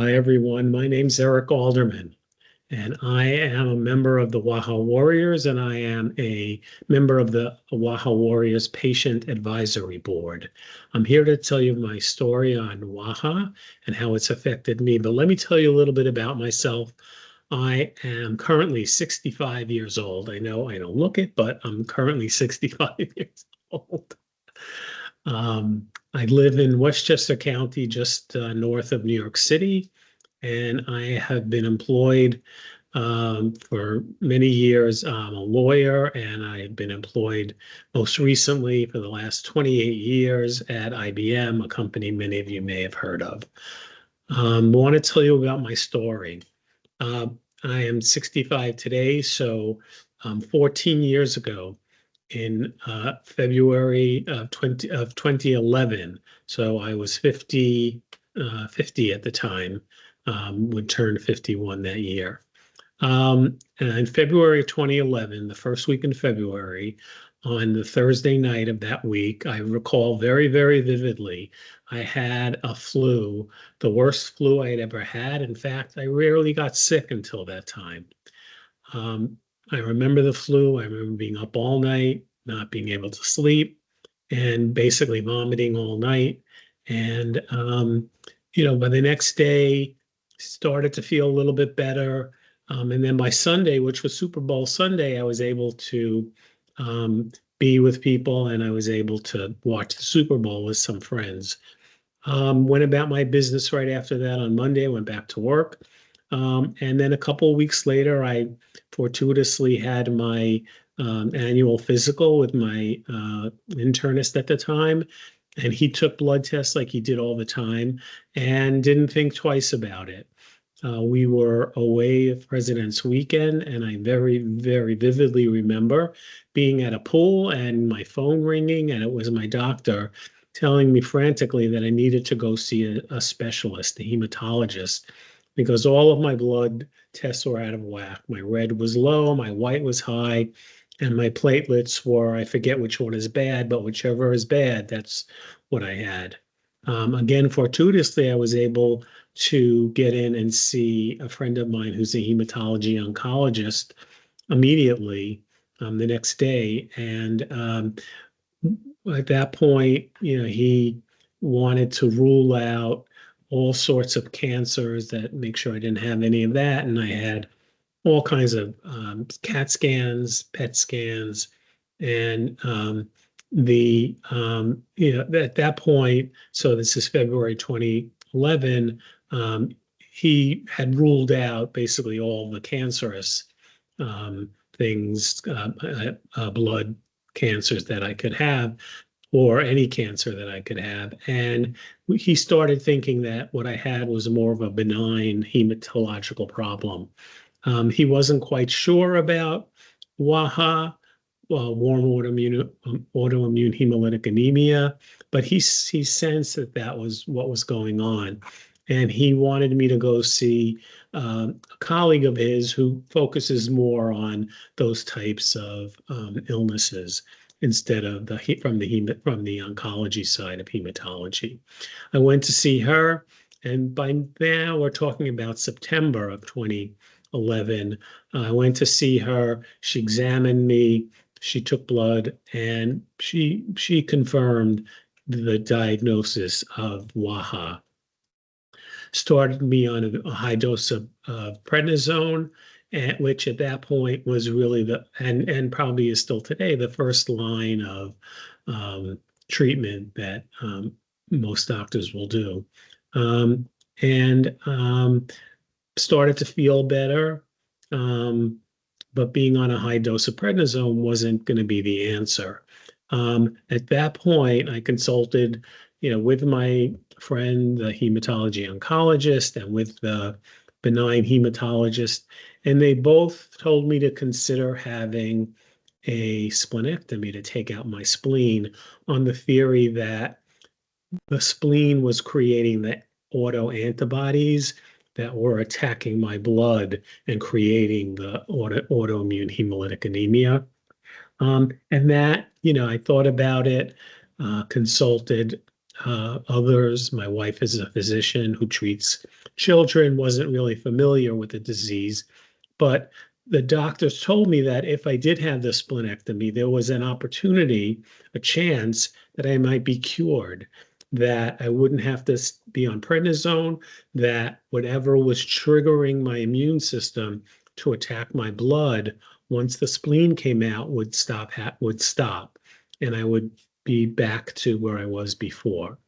Hi, everyone. My name's Eric Alderman, and I am a member of the Waha Warriors, and I am a member of the Waha Warriors Patient Advisory Board. I'm here to tell you my story on Waha and how it's affected me. But let me tell you a little bit about myself. I am currently 65 years old. I know I don't look it, but I'm currently 65 years old. I live in Westchester County, just north of New York City, and I have been employed for many years. I'm a lawyer, and I've been employed most recently for the last 28 years at IBM, a company many of you may have heard of. I want to tell you about my story. Uh, I am 65 today, so 14 years ago, in February of 2011. So I was 50 at the time, would turn 51 that year. And in February 2011, the first week in February, on the Thursday night of that week, I recall very, very vividly, I had a flu, the worst flu I had ever had. In fact, I rarely got sick until that time. Um, I remember the flu. I remember being up all night, not being able to sleep, and basically vomiting all night. And by the next day, started to feel a little bit better. And then by Sunday, which was Super Bowl Sunday, I was able to be with people, and I was able to watch the Super Bowl with some friends. Went about my business right after that on Monday. I went back to work. And then a couple of weeks later, I fortuitously had my annual physical with my internist at the time. And he took blood tests like he did all the time and didn't think twice about it. We were away at President's Weekend, and I very, very vividly remember being at a pool and my phone ringing, and it was my doctor telling me frantically that I needed to go see a specialist, a hematologist, because all of my blood tests were out of whack. My red was low, my white was high, and my platelets were, I forget which one is bad, but whichever is bad, that's what I had. Again, fortuitously, I was able to get in and see a friend of mine who's a hematology oncologist immediately the next day. And at that point, he wanted to rule out all sorts of cancers, that make sure I didn't have any of that. And I had all kinds of CAT scans, PET scans, and at that point, so this is February 2011, he had ruled out basically all the cancerous things, blood cancers that I could have, or any cancer that I could have. And he started thinking that what I had was more of a benign hematological problem. He wasn't quite sure about WAHA, warm autoimmune hemolytic anemia, but he sensed that was what was going on. And he wanted me to go see a colleague of his who focuses more on those types of illnesses instead of from the oncology side of hematology. I went to see her, and by now we're talking about September of 2011. I went to see her. She examined me. She took blood, and she confirmed the diagnosis of WAHA. Started me on a high dose of prednisone, which at that point was really and probably is still today, the first line of treatment that most doctors will do. And started to feel better, but being on a high dose of prednisone wasn't going to be the answer. At that point, I consulted, with my friend, the hematology oncologist, and with the benign hematologist, and they both told me to consider having a splenectomy to take out my spleen, on the theory that the spleen was creating the autoantibodies that were attacking my blood and creating the autoimmune hemolytic anemia. And that, I thought about it, consulted others. My wife is a physician who treats children, wasn't really familiar with the disease. But the doctors told me that if I did have the splenectomy, there was an opportunity, a chance that I might be cured, that I wouldn't have to be on prednisone, that whatever was triggering my immune system to attack my blood, once the spleen came out, would stop, and I would be back to where I was before.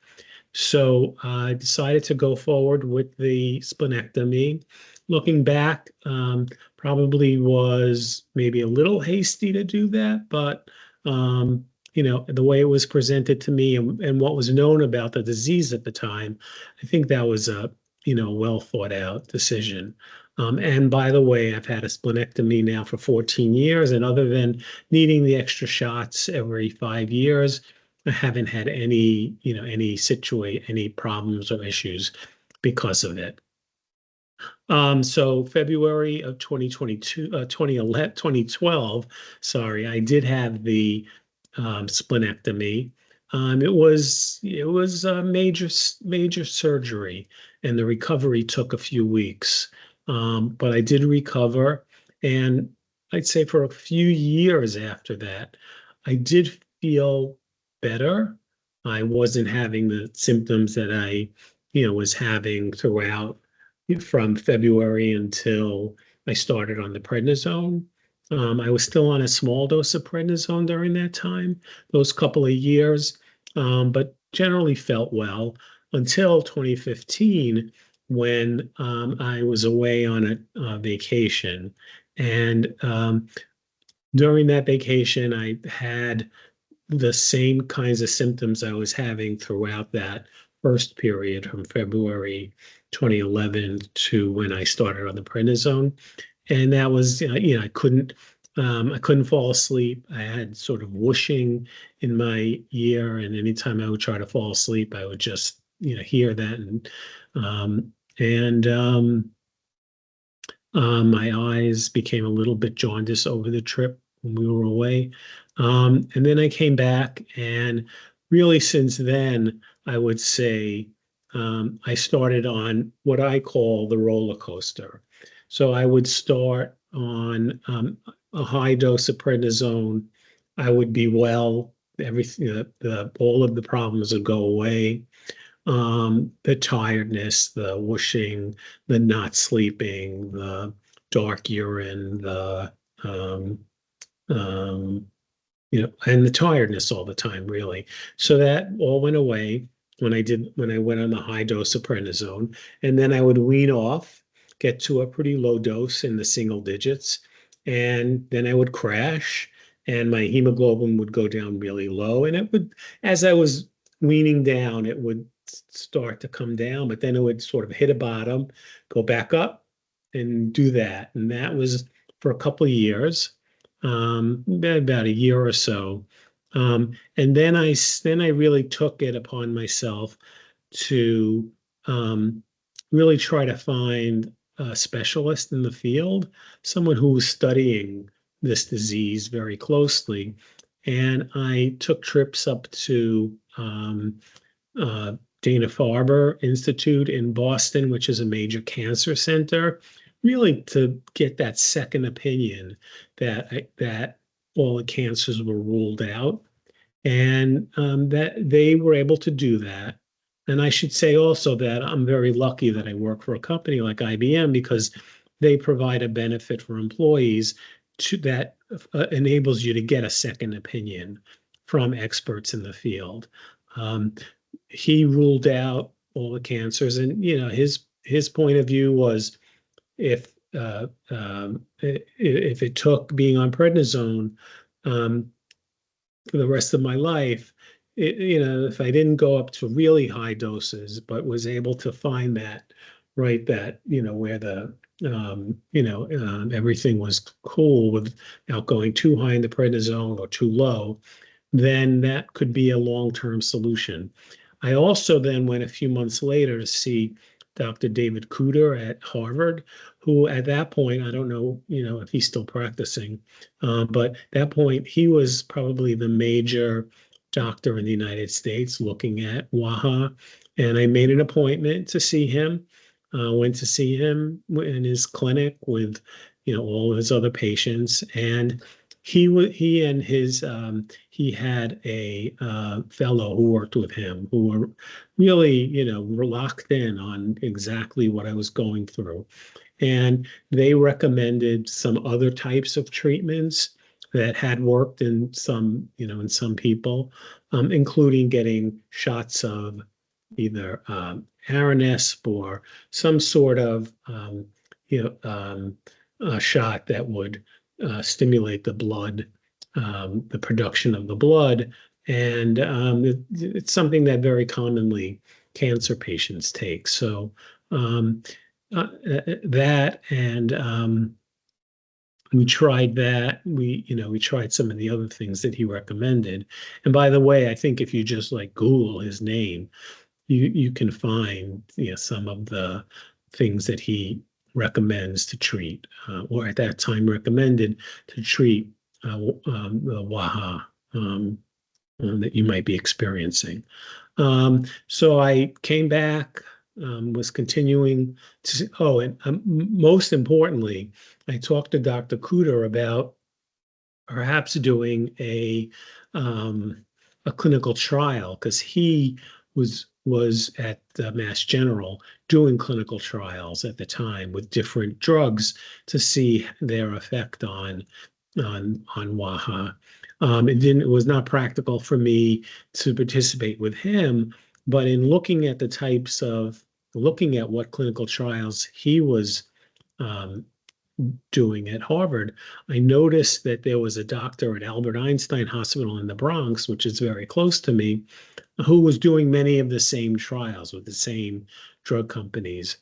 So I decided to go forward with the splenectomy. Looking back, probably was maybe a little hasty to do that, but the way it was presented to me and what was known about the disease at the time, I think that was a well thought out decision. And by the way, I've had a splenectomy now for 14 years, and other than needing the extra shots every 5 years, I haven't had any problems or issues because of it. So February of 2022, 2011, 2012, sorry, I did have the splenectomy. It was a major surgery, and the recovery took a few weeks. But I did recover, and I'd say for a few years after that, I did feel better. I wasn't having the symptoms that I was having throughout from February until I started on the prednisone. I was still on a small dose of prednisone during that time, those couple of years, but generally felt well until 2015 when I was away on a vacation. And during that vacation, I had the same kinds of symptoms I was having throughout that first period from February 2011 to when I started on the prednisone. And that was, I couldn't fall asleep. I had sort of whooshing in my ear, and anytime I would try to fall asleep, I would just, hear that. And my eyes became a little bit jaundiced over the trip when we were away. And then I came back, and really since then, I would say I started on what I call the roller coaster. So I would start on a high dose of prednisone. I would be well. Everything, all of the problems would go away. The tiredness, the whooshing, the not sleeping, the dark urine, um, um, and the tiredness all the time, really. So that all went away when I went on the high dose of prednisone, and then I would wean off, get to a pretty low dose in the single digits, and then I would crash, and my hemoglobin would go down really low, and as I was weaning down, it would start to come down, but then it would sort of hit a bottom, go back up, and do that, and that was for a couple of years, about a year or so. And then I really took it upon myself to really try to find a specialist in the field, someone who was studying this disease very closely. And I took trips up to uh, Dana-Farber Institute in Boston, which is a major cancer center, really to get that second opinion that all the cancers were ruled out, and that they were able to do that. And I should say also that I'm very lucky that I work for a company like IBM because they provide a benefit for employees that enables you to get a second opinion from experts in the field. Um, he ruled out all the cancers, and his point of view was if it took being on prednisone um, for the rest of my life, if I didn't go up to really high doses, but was able to find that where everything was cool without going too high in the prednisone or too low, then that could be a long-term solution. I also then went a few months later to see Dr. David Cooter at Harvard, who at that point, I don't know, if he's still practicing, but at that point, he was probably the major doctor in the United States looking at WAHA. And I made an appointment to see him. went to see him in his clinic with, all his other patients, and he and his he had a fellow who worked with him who were really, were locked in on exactly what I was going through. And they recommended some other types of treatments that had worked in some, in some people, including getting shots of either Aranesp or some sort of, a shot that would stimulate the blood, the production of the blood. And it's something that very commonly cancer patients take. So that, and we tried that. We tried some of the other things that he recommended. And by the way, I think if you just like Google his name, you can find, some of the things that he recommends to treat, or at that time recommended to treat the WAHA that you might be experiencing. So I came back, was continuing to, and most importantly, I talked to Dr. Cooter about perhaps doing a clinical trial, because he was at Mass General doing clinical trials at the time with different drugs to see their effect on WAHA. It was not practical for me to participate with him, but in looking at what clinical trials he was um, doing at Harvard, I noticed that there was a doctor at Albert Einstein Hospital in the Bronx, which is very close to me, who was doing many of the same trials with the same drug companies.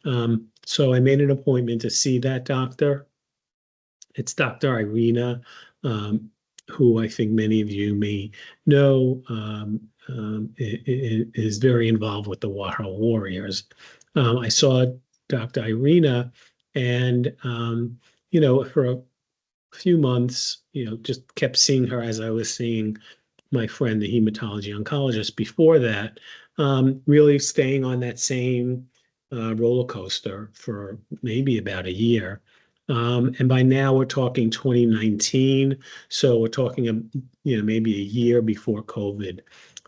So I made an appointment to see that doctor. It's Dr. Irina, who I think many of you may know, is very involved with the WAHA Warriors. I saw Dr. Irina, and for a few months, just kept seeing her as I was seeing my friend, the hematology oncologist, before that, really staying on that same roller coaster for maybe about a year. And by now we're talking 2019. So we're talking, maybe a year before COVID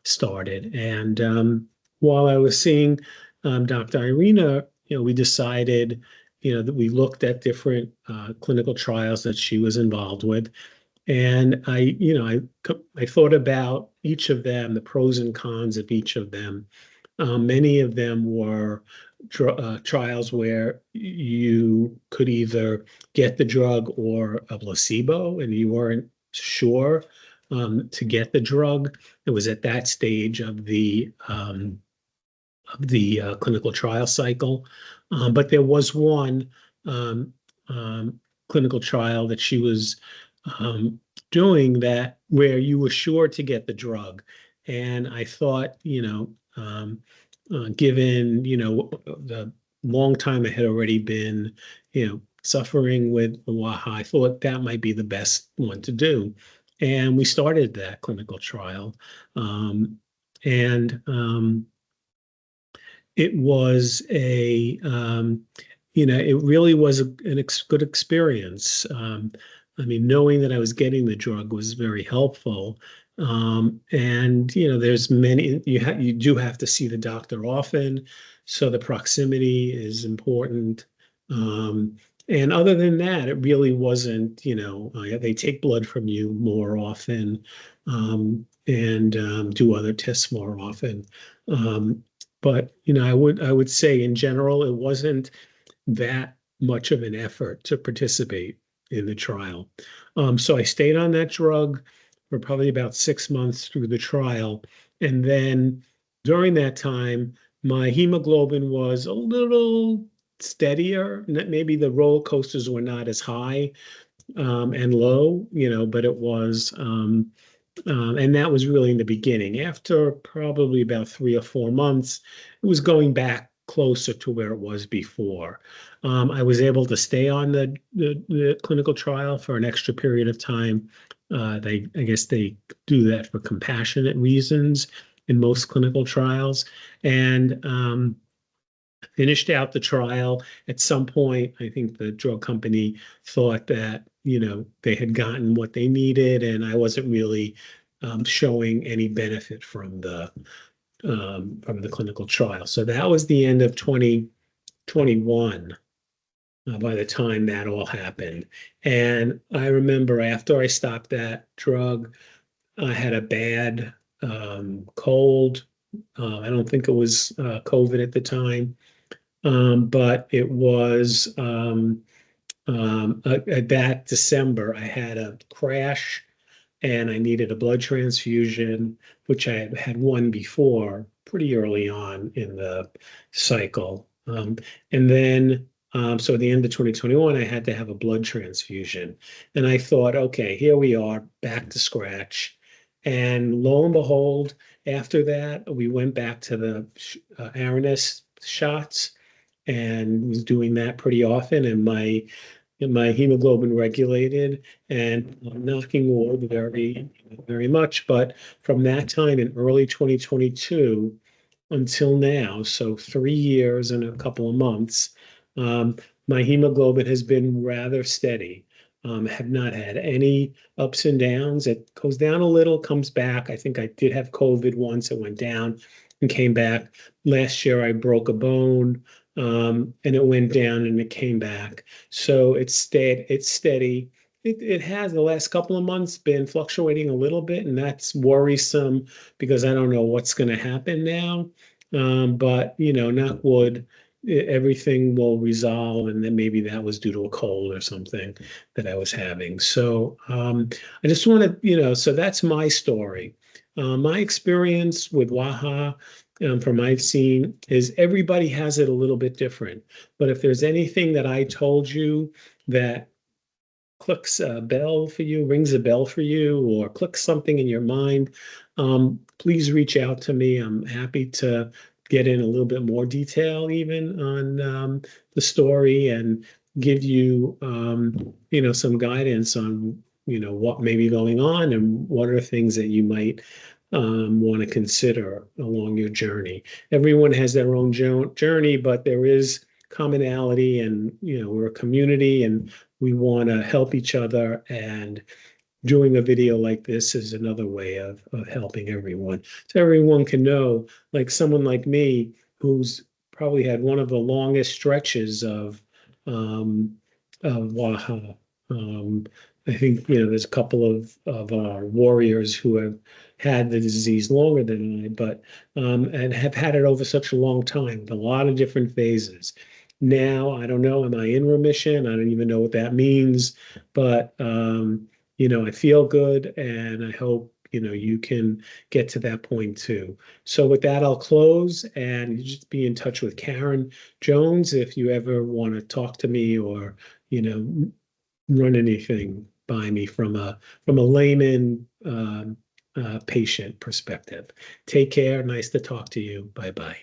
started. And while I was seeing Dr. Irina, we decided, that we looked at different clinical trials that she was involved with. And I thought about each of them, the pros and cons of each of them. Many of them were trials where you could either get the drug or a placebo, and you weren't sure to get the drug. It was at that stage of the clinical trial cycle. But there was one um, clinical trial that she was doing that where you were sure to get the drug. And I thought, given, the long time I had already been, suffering with the WAHA, I thought that might be the best one to do. And we started that clinical trial. And it was it really was a good experience. I mean, knowing that I was getting the drug was very helpful. And there's many, you do have to see the doctor often, so the proximity is important. And other than that, it really wasn't, they take blood from you more often, and do other tests more often. But I would say in general, it wasn't that much of an effort to participate in the trial. So I stayed on that drug for probably about 6 months through the trial. And then during that time, my hemoglobin was a little steadier. Maybe the roller coasters were not as high and low, but it was, and that was really in the beginning. After probably about 3 or 4 months, it was going back closer to where it was before. I was able to stay on the clinical trial for an extra period of time. I guess they do that for compassionate reasons in most clinical trials. And Finished out the trial. At some point, I think the drug company thought that, they had gotten what they needed, and I wasn't really showing any benefit from the clinical trial. So that was the end of 2021 by the time that all happened. And I remember after I stopped that drug, I had a bad cold. I don't think it was COVID at the time, but it was that December. I had a crash and I needed a blood transfusion, which I had one before pretty early on in the cycle. And then, so at the end of 2021, I had to have a blood transfusion. And I thought, okay, here we are, back to scratch. And lo and behold, after that, we went back to the Aranesp shots and was doing that pretty often. And my hemoglobin regulated, and I'm knocking wood very much. But from that time in early 2022 until now, so 3 years and a couple of months, um, my hemoglobin has been rather steady. Have not had any ups and downs. It goes down a little, comes back. I think I did have COVID once. It went down and came back. Last year, I broke a bone, and it went down and it came back. So it's stayed, it's steady. It has the last couple of months been fluctuating a little bit, and that's worrisome because I don't know what's going to happen now. But knock wood, everything will resolve, and then maybe that was due to a cold or something that I was having. So I just want to, so that's my story. My experience with Waha, from I've seen, is everybody has it a little bit different. But if there's anything that I told you that clicks a bell for you, rings a bell for you, or clicks something in your mind, please reach out to me. I'm happy to get in a little bit more detail even on the story and give you, some guidance on, what may be going on and what are things that you might want to consider along your journey. Everyone has their own journey, but there is commonality, and we're a community and we want to help each other, and doing a video like this is another way of helping everyone, so everyone can know, like someone like me who's probably had one of the longest stretches of Waha. um, I think there's a couple of our warriors who have had the disease longer than I, but and have had it over such a long time with a lot of different phases. Now, I don't know, am I in remission? I don't even know what that means, but I feel good, and I hope you can get to that point too. So with that, I'll close, and you just be in touch with Karen Jones if you ever want to talk to me, or run anything by me from a layman patient perspective. Take care. Nice to talk to you. Bye bye.